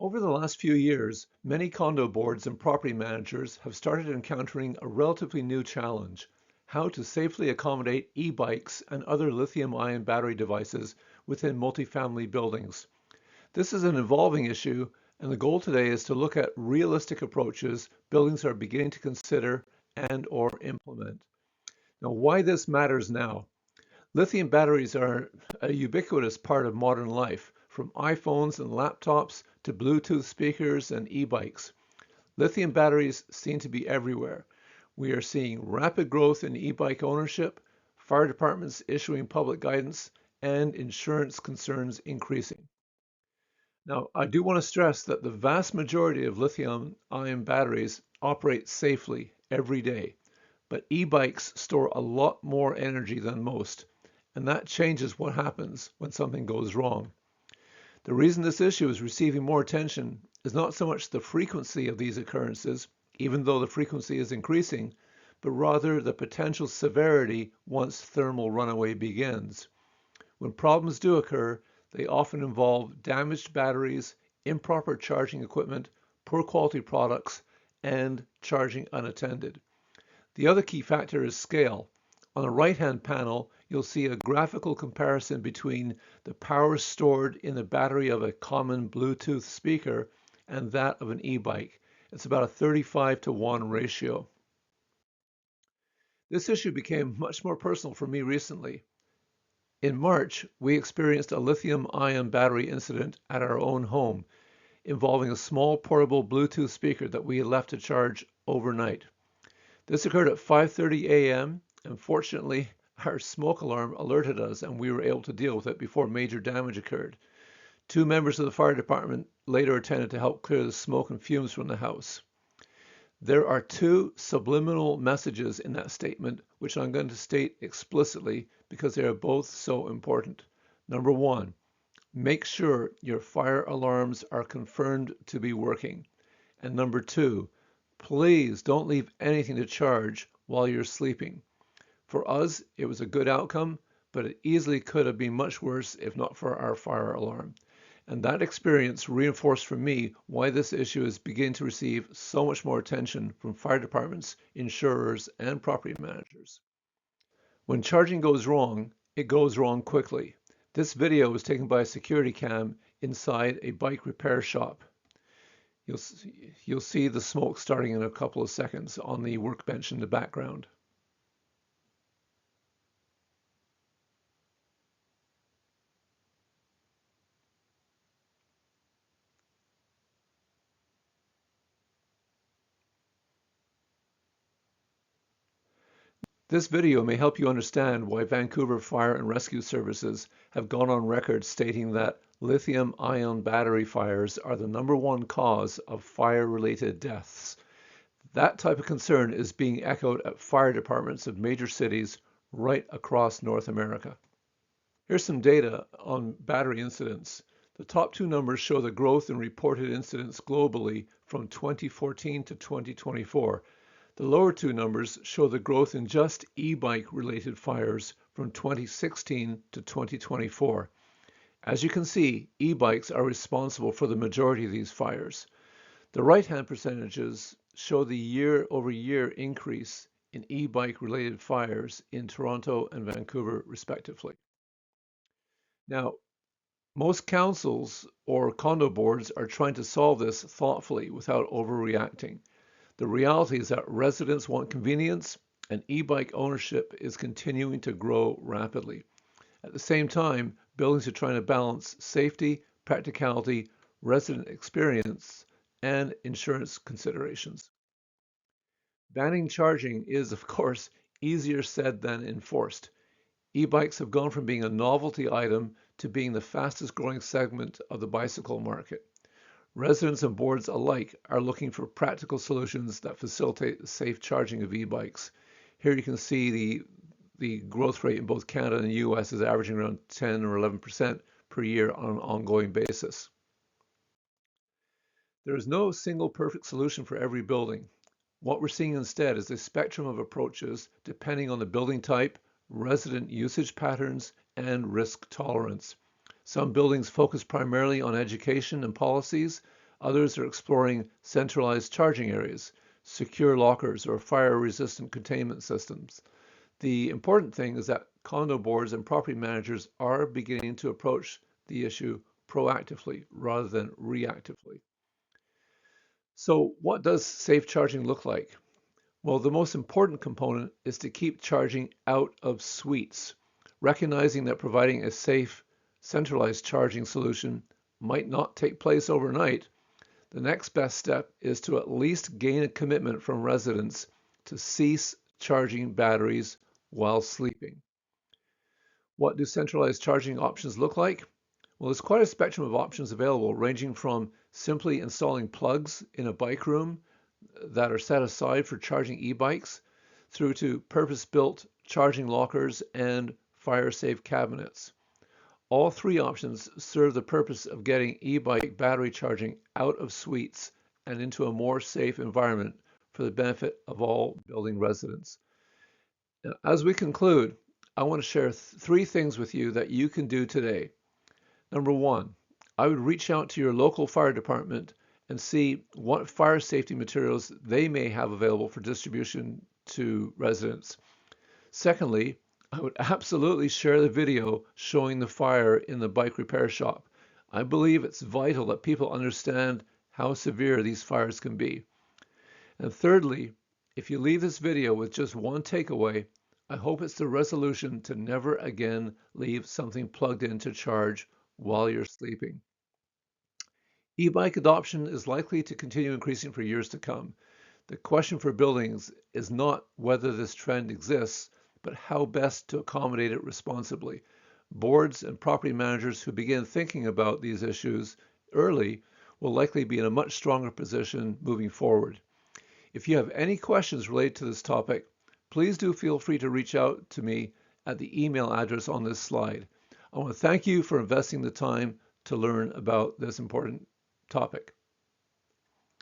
Over the last few years, many condo boards and property managers have started encountering a relatively new challenge: how to safely accommodate e-bikes and other lithium-ion battery devices within multifamily buildings. This is an evolving issue, and the goal today is to look at realistic approaches buildings are beginning to consider and/or implement. Now, why this matters now. Lithium batteries are a ubiquitous part of modern life, from iPhones and laptops to Bluetooth speakers and e-bikes. Lithium batteries seem to be everywhere. We are seeing rapid growth in e-bike ownership, fire departments issuing public guidance, and insurance concerns increasing. Now, I do want to stress that the vast majority of lithium-ion batteries operate safely every day, but e-bikes store a lot more energy than most, and that changes what happens when something goes wrong. The reason this issue is receiving more attention is not so much the frequency of these occurrences, even though the frequency is increasing, but rather the potential severity once thermal runaway begins. When problems do occur, they often involve damaged batteries, improper charging equipment, poor quality products, and charging unattended. The other key factor is scale. On the right-hand panel, you'll see a graphical comparison between the power stored in the battery of a common Bluetooth speaker and that of an e-bike. It's about a 35-to-1 ratio. This issue became much more personal for me recently. In March, we experienced a lithium-ion battery incident at our own home, involving a small portable Bluetooth speaker that we had left to charge overnight. This occurred at 5:30 a.m., and fortunately, our smoke alarm alerted us and we were able to deal with it before major damage occurred. Two members of the fire department later attended to help clear the smoke and fumes from the house. There are two subliminal messages in that statement, which I'm going to state explicitly because they are both so important. Number one, make sure your fire alarms are confirmed to be working. And number two, please don't leave anything to charge while you're sleeping. For us, it was a good outcome, but it easily could have been much worse if not for our fire alarm. And that experience reinforced for me why this issue is beginning to receive so much more attention from fire departments, insurers, and property managers. When charging goes wrong, it goes wrong quickly. This video was taken by a security cam inside a bike repair shop. You'll see the smoke starting in a couple of seconds on the workbench in the background. This video may help you understand why Vancouver Fire and Rescue Services have gone on record stating that lithium-ion battery fires are the #1 cause of fire-related deaths. That type of concern is being echoed at fire departments of major cities right across North America. Here's some data on battery incidents. The top two numbers show the growth in reported incidents globally from 2014 to 2024. The lower two numbers show the growth in just e-bike related fires from 2016 to 2024. As you can see, e-bikes are responsible for the majority of these fires. The right-hand percentages show the year-over-year increase in e-bike related fires in Toronto and Vancouver, respectively. Now, most councils or condo boards are trying to solve this thoughtfully without overreacting. The reality is that residents want convenience, and e-bike ownership is continuing to grow rapidly. At the same time, buildings are trying to balance safety, practicality, resident experience, and insurance considerations. Banning charging is, of course, easier said than enforced. E-bikes have gone from being a novelty item to being the fastest growing segment of the bicycle market. Residents and boards alike are looking for practical solutions that facilitate the safe charging of e-bikes. Here you can see the growth rate in both Canada and the US is averaging around 10 or 11% per year on an ongoing basis. There is no single perfect solution for every building. What we're seeing instead is a spectrum of approaches depending on the building type, resident usage patterns, and risk tolerance. Some buildings focus primarily on education and policies, Others are exploring centralized charging areas, secure lockers, or fire-resistant containment systems. The important thing is that condo boards and property managers are beginning to approach the issue proactively rather than reactively. So what does safe charging look like? Well, the most important component is to keep charging out of suites, recognizing that providing a safe, centralized charging solution might not take place overnight. The next best step is to at least gain a commitment from residents to cease charging batteries while sleeping. What do centralized charging options look like? Well, there's quite a spectrum of options available, ranging from simply installing plugs in a bike room that are set aside for charging e-bikes, through to purpose-built charging lockers and fire-safe cabinets. All three options serve the purpose of getting e-bike battery charging out of suites and into a more safe environment for the benefit of all building residents. Now, as we conclude, I want to share three things with you that you can do today. Number one, I would reach out to your local fire department and see what fire safety materials they may have available for distribution to residents. Secondly, I would absolutely share the video showing the fire in the bike repair shop. I believe it's vital that people understand how severe these fires can be. And thirdly, if you leave this video with just one takeaway, I hope it's the resolution to never again leave something plugged in to charge while you're sleeping. E-bike adoption is likely to continue increasing for years to come. The question for buildings is not whether this trend exists, but how best to accommodate it responsibly. Boards and property managers who begin thinking about these issues early will likely be in a much stronger position moving forward. If you have any questions related to this topic, please do feel free to reach out to me at the email address on this slide. I want to thank you for investing the time to learn about this important topic.